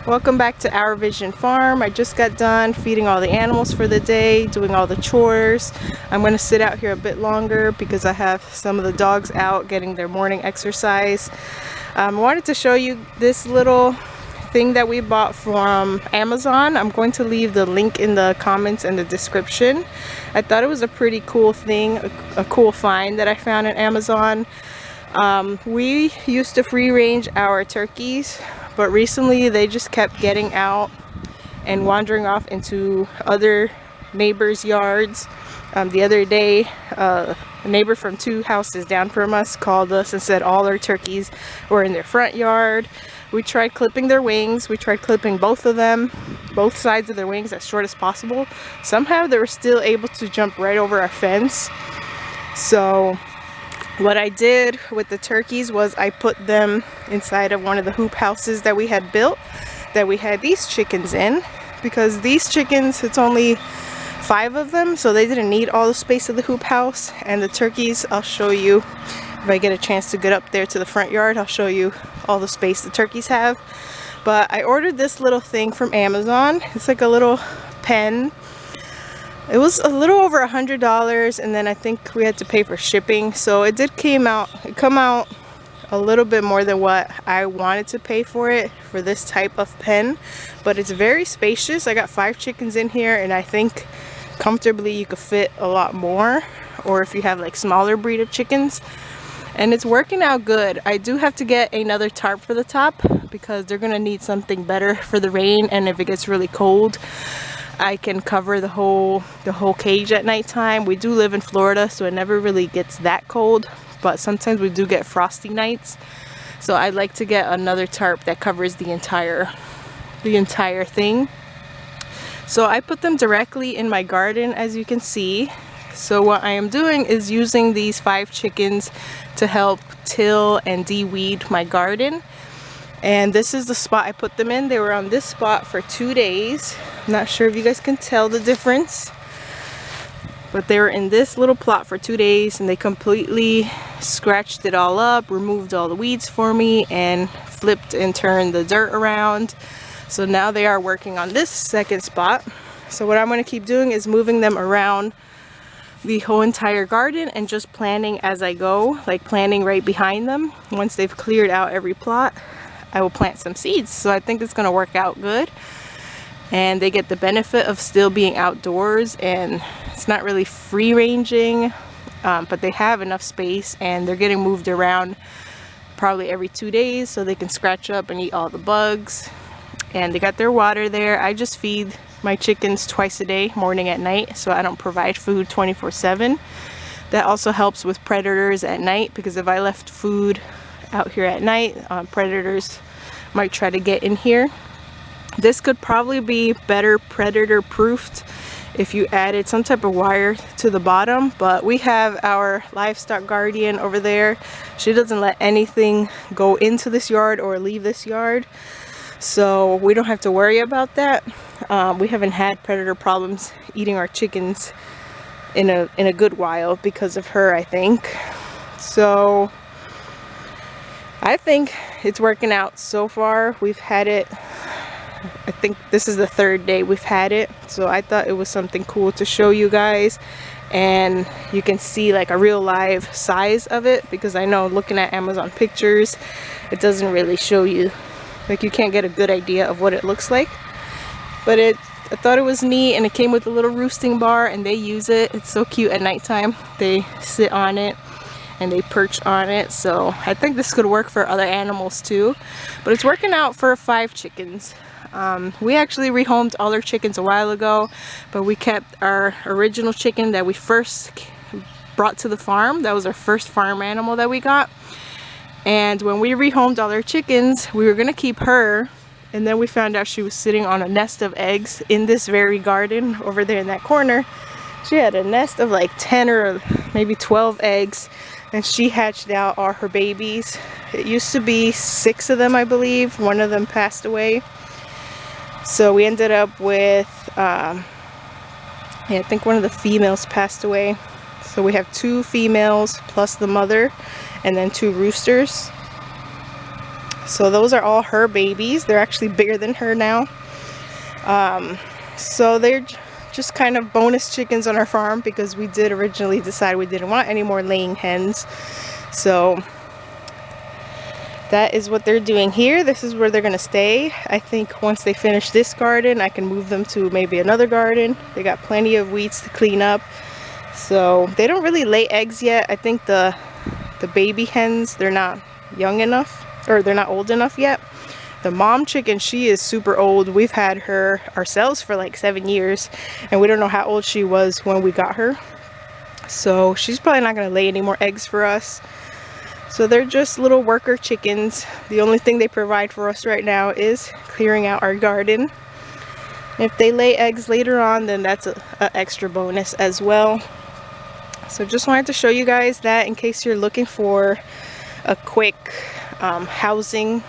Welcome back to Our Vision Farm. I just got done feeding all the animals for the day, doing all the chores. I'm going to sit out here a bit longer because I have some of the dogs out getting their morning exercise. I wanted to show you this little thing that we bought from Amazon. I'm going to leave the link in the comments and the description. I thought it was a pretty cool thing, a cool find that I found on Amazon. We used to free range our turkeys, but recently they just kept getting out and wandering off into other neighbors' yards. The other day, a neighbor from 2 houses down from us called us and said all our turkeys were in their front yard. We tried clipping their wings. We tried clipping both of them, both sides of their wings as short as possible. Somehow they were still able to jump right over our fence. So what I did with the turkeys was I put them inside of one of the hoop houses that we had built, that we had these chickens in, because these chickens, it's only 5 of them, so they didn't need all the space of the hoop house. And the turkeys, I'll show you if I get a chance to get up there to the front yard, I'll show you all the space the turkeys have. But I ordered this little thing from Amazon. It's like a little pen. It was a little over $100, and then I think we had to pay for shipping, so it did come out a little bit more than what I wanted to pay for it for this type of pen. But it's very spacious. I got 5 chickens in here, and I think comfortably you could fit a lot more, or if you have like smaller breed of chickens. And it's working out good. I do have to get another tarp for the top because they're gonna need something better for the rain, and if it gets really cold I can cover the whole cage at nighttime. We do live in Florida, so it never really gets that cold, but sometimes we do get frosty nights. So I'd like to get another tarp that covers the entire thing. So I put them directly in my garden, as you can see. So what I am doing is using these 5 chickens to help till and de-weed my garden. And this is the spot I put them in. They were on this spot for 2 days. I'm not sure if you guys can tell the difference, but they were in this little plot for 2 days, and they completely scratched it all up, removed all the weeds for me, and flipped and turned the dirt around. So now they are working on this second spot. So what I'm going to keep doing is moving them around the whole entire garden and just planting as I go, like planting right behind them. Once they've cleared out every plot, I will plant some seeds. So I think it's going to work out good, and they get the benefit of still being outdoors, and it's not really free ranging, but they have enough space, and they're getting moved around probably every 2 days so they can scratch up and eat all the bugs. And they got their water there. I just feed my chickens twice a day, morning and night, so I don't provide food 24/7. That also helps with predators at night, because if I left food out here at night, predators might try to get in here. This could probably be better predator proofed if you added some type of wire to the bottom, but we have our livestock guardian over there. She doesn't let anything go into this yard or leave this yard, so we don't have to worry about that. We haven't had predator problems eating our chickens in a good while because of her, I think. So I think it's working out so far. We've had it, I think this is the 3rd day we've had it, so I thought it was something cool to show you guys, and you can see like a real live size of it, because I know looking at Amazon pictures it doesn't really show you, like you can't get a good idea of what it looks like. But I thought it was neat, and it came with a little roosting bar, and they use it. It's so cute at nighttime. They sit on it and they perch on it, so I think this could work for other animals too. But it's working out for 5 chickens. We actually rehomed all our chickens a while ago, but we kept our original chicken that we first brought to the farm. That was our first farm animal that we got. And when we rehomed all our chickens, we were gonna keep her, and then we found out she was sitting on a nest of eggs in this very garden over there in that corner. She had a nest of like 10 or maybe 12 eggs, and she hatched out all her babies. It used to be 6 of them, I believe. One of them passed away. So we ended up with, yeah, I think one of the females passed away. So we have 2 females plus the mother, and then 2 roosters. So those are all her babies. They're actually bigger than her now. So they're just kind of bonus chickens on our farm because we did originally decide we didn't want any more laying hens. So that is what they're doing here. This is where they're gonna stay. I think once they finish this garden, I can move them to maybe another garden. They got plenty of weeds to clean up. So they don't really lay eggs yet. I think the baby hens, they're not young enough, or they're not old enough yet. The mom chicken, she is super old. We've had her ourselves for like 7 years, and we don't know how old she was when we got her. So she's probably not gonna lay any more eggs for us. So they're just little worker chickens. The only thing they provide for us right now is clearing out our garden. If they lay eggs later on, then that's an extra bonus as well. So just wanted to show you guys that in case you're looking for a quick housing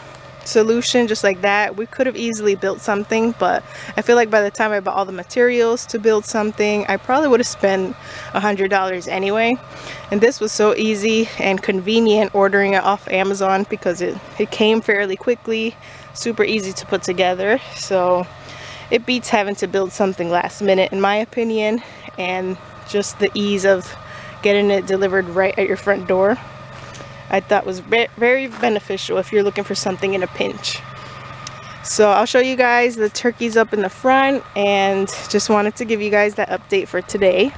solution just like that. We could have easily built something, but I feel like by the time I bought all the materials to build something, I probably would have spent $100 anyway. And this was so easy and convenient ordering it off Amazon because it came fairly quickly, super easy to put together. So it beats having to build something last minute in my opinion, and just the ease of getting it delivered right at your front door, I thought was very beneficial if you're looking for something in a pinch. So I'll show you guys the turkeys up in the front, and just wanted to give you guys that update for today.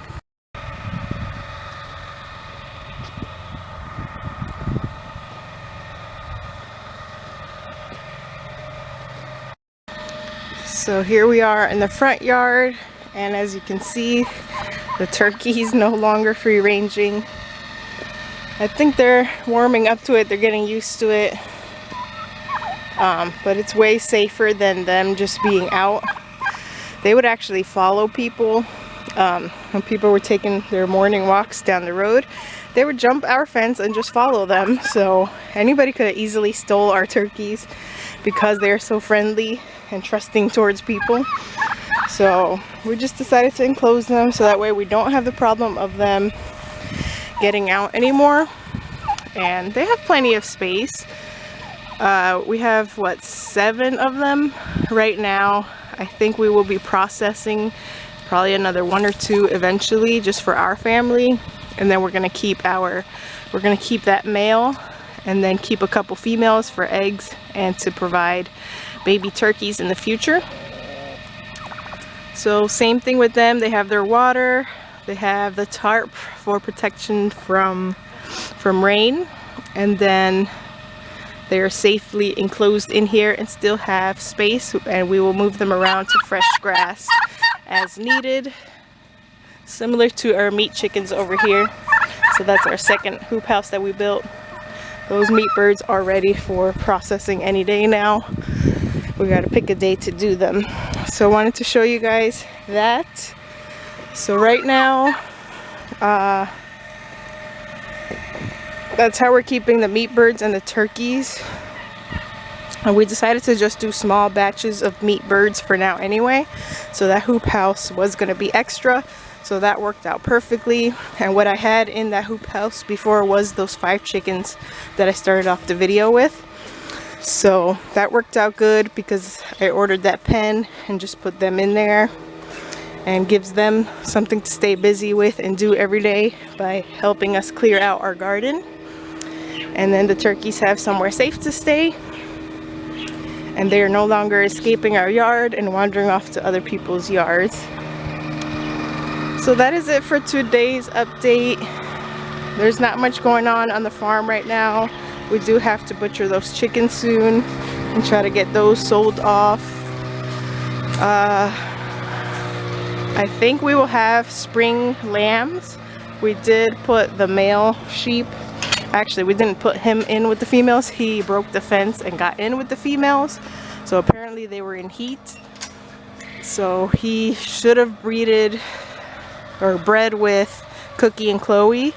So here we are in the front yard, and as you can see, the turkeys no longer free ranging. I think they're warming up to it, they're getting used to it, but it's way safer than them just being out. They would actually follow people when people were taking their morning walks down the road. They would jump our fence and just follow them. So anybody could have easily stole our turkeys because they're so friendly and trusting towards people. So we just decided to enclose them so that way we don't have the problem of them getting out anymore. And they have plenty of space. We have what, 7 of them right now. I think we will be processing probably another 1 or 2 eventually just for our family, and then we're gonna keep that male and then keep a couple females for eggs and to provide baby turkeys in the future. So same thing with them, they have their water, they have the tarp for protection from rain, and then they are safely enclosed in here and still have space, and we will move them around to fresh grass as needed, similar to our meat chickens over here. So that's our second hoop house that we built. Those meat birds are ready for processing any day now. We got to pick a day to do them. So I wanted to show you guys that. So right now, that's how we're keeping the meat birds and the turkeys. And we decided to just do small batches of meat birds for now anyway. So that hoop house was going to be extra. So that worked out perfectly. And what I had in that hoop house before was those 5 chickens that I started off the video with. So that worked out good because I ordered that pen and just put them in there, and gives them something to stay busy with and do every day by helping us clear out our garden. And then the turkeys have somewhere safe to stay, and they are no longer escaping our yard and wandering off to other people's yards. So that is it for today's update. There's not much going on the farm right now. We do have to butcher those chickens soon and try to get those sold off. I think we will have spring lambs. We did put the male sheep, actually we didn't put him in with the females. He broke the fence and got in with the females, so apparently they were in heat. So he should have bred with Cookie and Chloe.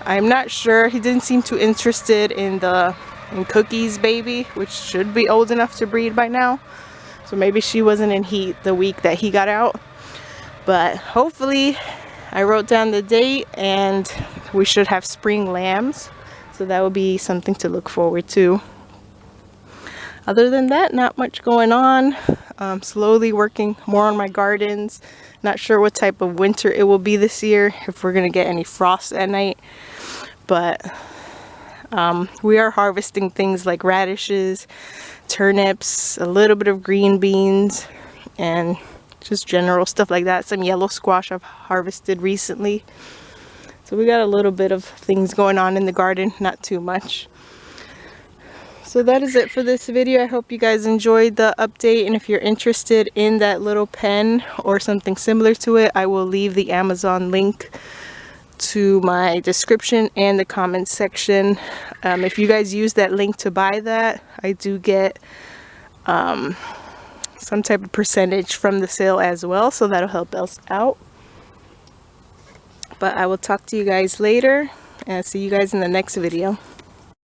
I'm not sure. He didn't seem too interested in Cookie's baby, which should be old enough to breed by now. So maybe she wasn't in heat the week that he got out. But hopefully, I wrote down the date and we should have spring lambs. So that would be something to look forward to. Other than that, not much going on. Slowly working more on my gardens. Not sure what type of winter it will be this year, if we're gonna get any frost at night. But we are harvesting things like radishes, turnips, a little bit of green beans, and just general stuff like that. Some yellow squash I've harvested recently. So we got a little bit of things going on in the garden, not too much. So that is it for this video. I hope you guys enjoyed the update, and if you're interested in that little pen or something similar to it, I will leave the Amazon link to my description and the comments section. If you guys use that link to buy that, I do get some type of percentage from the sale as well, so that'll help us out. But I will talk to you guys later, and see you guys in the next video.